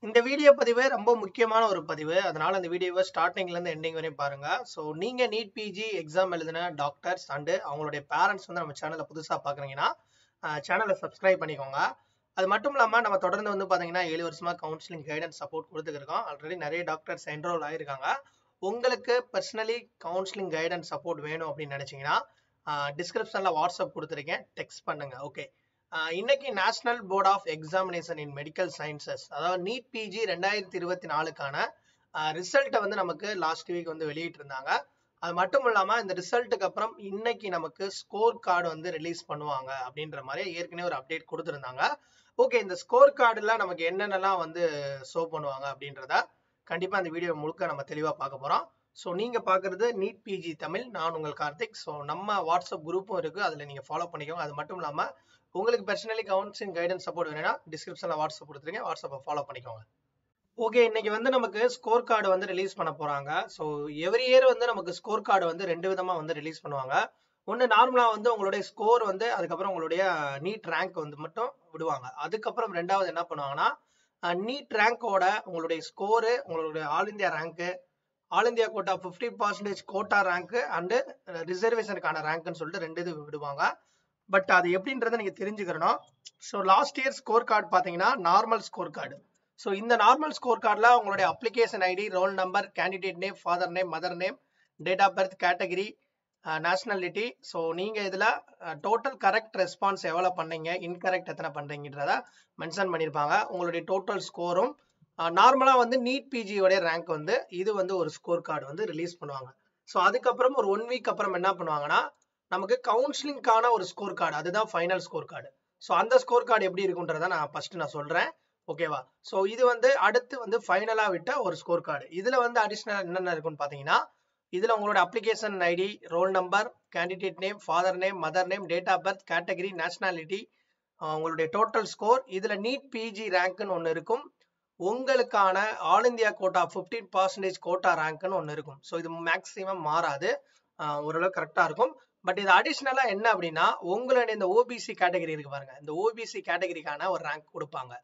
இந்த வீடியோ பதிவு ரொம்ப முக்கியமான ஒரு பதிவு. அதனால இந்த வீடியோவை ஸ்டார்டிங்ல இருந்து எண்டிங் வரையும் பாருங்க. ஸோ நீங்க நீட் பிஜி எக்ஸாம் எழுதின டாக்டர்ஸ் அண்ட் அவங்களுடைய பேரண்ட்ஸ் வந்து நம்ம சேனலை புதுசா பாக்குறீங்கன்னா சேனலை சப்ஸ்கிரைப் பண்ணிக்கோங்க. அது மட்டும் இல்லாம நம்ம தொடர்ந்து வந்து பாத்தீங்கன்னா 7 வருஷமா கவுன்சிலிங் கைடன்ஸ் சப்போர்ட் கொடுத்துருக்கோம். ஆல்ரெடி நிறைய டாக்டர்ஸ் என்ரோல் ஆயிருக்காங்க. உங்களுக்கு பர்சனலி கவுன்சிலிங் கைடன்ஸ் சப்போர்ட் வேணும் அப்படின்னு நினைச்சீங்கன்னா டிஸ்கிரிப்ஷன்ல வாட்ஸ்அப் கொடுத்துருக்கேன், டெக்ஸ்ட் பண்ணுங்க. ஓகே, இன்னைக்கு national board of examination in medical sciences, அதாவது நீட் பிஜி 2024க்கான ரிசல்ட்டை வந்து நமக்கு லாஸ்ட் வீக் வந்து வெளியிட்டு இருந்தாங்க. அது மட்டும் இல்லாம இந்த ரிசல்ட்டுக்கு அப்புறம் இன்னைக்கு நமக்கு ஸ்கோர் கார்டு வந்து ரிலீஸ் பண்ணுவாங்க அப்படின்ற மாதிரி ஏற்கனவே ஒரு அப்டேட் கொடுத்துருந்தாங்க. ஓகே, இந்த ஸ்கோர் கார்டுல நமக்கு என்னென்னலாம் வந்து ஷோ பண்ணுவாங்க அப்படின்றத கண்டிப்பா இந்த வீடியோ முழுக்க நம்ம தெளிவா பார்க்க போறோம். ஸோ நீங்க பாக்குறது நீட் பிஜி தமிழ், நான் உங்கள் கார்த்திக். ஸோ நம்ம வாட்ஸ்அப் குரூப்பும் இருக்கு, அதுல நீங்க ஃபாலோ பண்ணிக்கோங்க. அது மட்டும் இல்லாம உங்களுக்கு பர்சனலி கவுன்சிலிங் கைடன்ஸ் சப்போர்ட் வேணும்னா டிஸ்கிரிப்ஷன்ல வாட்ஸ்அப் கொடுத்துருங்க, வாட்ஸ்அப்பை ஃபாலோ பண்ணிக்கோங்க. ஓகே, இன்னைக்கு வந்து நமக்கு ஸ்கோர் கார்டு வந்து ரிலீஸ் பண்ண போறாங்க. ஸோ எவ்ரி இயர் வந்து நமக்கு ஸ்கோர் கார்டு வந்து ரெண்டு விதமா வந்து ரிலீஸ் பண்ணுவாங்க. ஒன்று நார்மலா வந்து உங்களுடைய ஸ்கோர் வந்து அதுக்கப்புறம் உங்களுடைய நீட் ரேங்க் வந்து மட்டும் விடுவாங்க. அதுக்கப்புறம் ரெண்டாவது என்ன பண்ணுவாங்கன்னா நீட் ரேங்கோட உங்களுடைய ஸ்கோரு, உங்களுடைய all India rank, all India quota 50% quota rank and ரிசர்வேஷனுக்கான ரேங்க்னு சொல்லிட்டு ரெண்டு இது விடுவாங்க. பட் அது எப்படின்றத நீங்க தெரிஞ்சுக்கணும். So last year score card பார்த்தீங்கன்னா நார்மல் ஸ்கோர் கார்டு. ஸோ இந்த நார்மல் ஸ்கோர் கார்டில் உங்களுடைய application ID, roll number, candidate name, father name, mother name, date of birth, category, nationality, so நீங்கள் இதில் டோட்டல் கரெக்ட் ரெஸ்பான்ஸ் எவ்வளோ பண்ணீங்க, இன்கரெக்ட் எத்தனை பண்ணுறீங்கன்றத mention பண்ணியிருப்பாங்க. உங்களுடைய டோட்டல் ஸ்கோரும் நார்மலாக வந்து நீட் பிஜியோடைய ரேங்க் வந்து இது வந்து ஒரு ஸ்கோர் கார்டு வந்து ரிலீஸ் பண்ணுவாங்க. ஸோ அதுக்கப்புறம் ஒரு 1 வீக் அப்புறம் என்ன பண்ணுவாங்கன்னா நமக்கு கவுன்சிலிங்கான ஒரு ஸ்கோர் கார்டு, அதுதான் ஃபைனல் ஸ்கோர் கார்டு. ஸோ அந்த ஸ்கோர் கார்டு எப்படி இருக்குன்றத நான் ஃபர்ஸ்ட் சொல்றேன். ஓகேவா? ஸோ இது வந்து அடுத்து வந்து ஃபைனலா விட்ட ஒரு ஸ்கோர் கார்டு. இதுல வந்து அடிஷனல் என்னென்ன இருக்குன்னு பாத்தீங்கன்னா, இதுல உங்களோட application ID, roll number, candidate name, father name, mother name, date of birth, category, nationality, உங்களுடைய டோட்டல் ஸ்கோர், இதுல நீட் பிஜி ரேங்க்னு ஒன்று இருக்கும். உங்களுக்கான ஆல் இந்தியா கோட்டா 15% கோட்டா ரேங்க்னு ஒன்று இருக்கும். ஸோ இது மேக்ஸிமம் மாறாது, ஓரளவு கரெக்டா இருக்கும். பட் இது அடிஷ்னலா என்ன அப்படின்னா உங்களுடைய இந்த ஓபிசி கேட்டகரி இருக்கு பாருங்க, இந்த ஓபிசி கேட்டகரிக்கான ஒரு ரேங்க் கொடுப்பாங்க.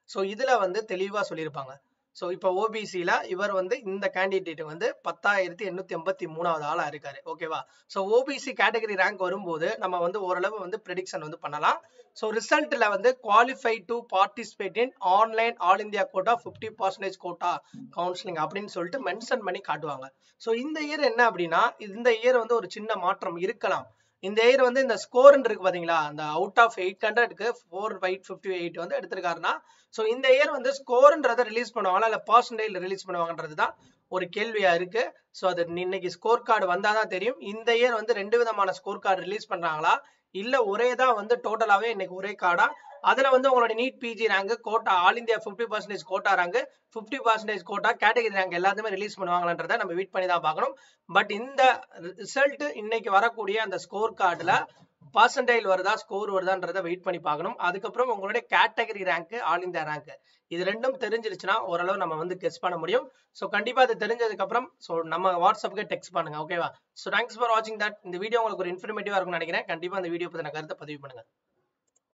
ஸோ இதுல வந்து தெளிவா சொல்லியிருப்பாங்க. ஸோ இப்போ ஓபிசியில இவர் வந்து இந்த கேண்டிடேட் வந்து 10,883வது ஆளா இருக்காரு. ஓகேவா? ஸோ ஓபிசி கேட்டகரி ரேங்க் வரும்போது நம்ம வந்து ஓரளவு வந்து ப்ரெடிக்ஷன் வந்து பண்ணலாம். ஸோ ரிசல்ட்ல வந்து qualify to participate in online all India quota 50% quota counselling அப்படின்னு சொல்லிட்டு மென்ஷன் பண்ணி காட்டுவாங்க. ஸோ இந்த இயர் என்ன அப்படின்னா, இந்த இயர் வந்து ஒரு சின்ன மாற்றம் இருக்கலாம். இந்த இயர் வந்து இந்த ஸ்கோர் இருக்கு பாத்தீங்களா, அந்த அவுட் ஆஃப் 800க்கு 458 வந்து எடுத்திருக்காருன்னா, ஸோ இந்த இயர் வந்து ஸ்கோர்ன்றதை ரிலீஸ் பண்ணுவாங்களா இல்ல பர்சன்டேஜ் ரிலீஸ் பண்ணுவாங்கன்றது தான் ஒரு கேள்வியா இருக்கு. ஸோ அது இன்னைக்கு ஸ்கோர் கார்டு வந்தாதான் தெரியும். இந்த இயர் வந்து ரெண்டு விதமான ஸ்கோர் கார்டு ரிலீஸ் பண்றாங்களா இல்ல ஒரே தான் வந்து டோட்டலாவே இன்னைக்கு ஒரே கார்டா, அதுல வந்து உங்களோட NEET PG rank, quota all India 50% quota rank, 50% quota category rank எல்லாத்தையுமே ரிலீஸ் பண்ணுவாங்களான்றதை நம்ம வெயிட் பண்ணி தான் பார்க்கணும். பட் இந்த ரிசல்ட் இன்னைக்கு வரக்கூடிய அந்த ஸ்கோர் கார்டுல பர்சன்டைல் வருதா, ஸ்கோர் வருதான்றதை வெயிட் பண்ணி பார்க்கணும். அதுக்கப்புறம் உங்களுடைய category rank, all India rank, இது ரெண்டும் தெரிஞ்சிருச்சுன்னா ஓரளவு நம்ம வந்து கெஸ் பண்ண முடியும். ஸோ கண்டிப்பா அது தெரிஞ்சதுக்கு அப்புறம் ஸோ நம்ம வாட்ஸ்அப்புக்கு டெக்ஸ்ட் பண்ணுங்க. ஓகேவா? ஸோ தேங்க்ஸ் ஃபார் வாட்சிங் தட். இந்த வீடியோ உங்களுக்கு ஒரு இன்ஃபர்மேட்டிவா இருக்கும்னு நினைக்கிறேன். கண்டிப்பா இந்த வீடியோ பத்தின கருத்தை பதிவு பண்ணுங்க.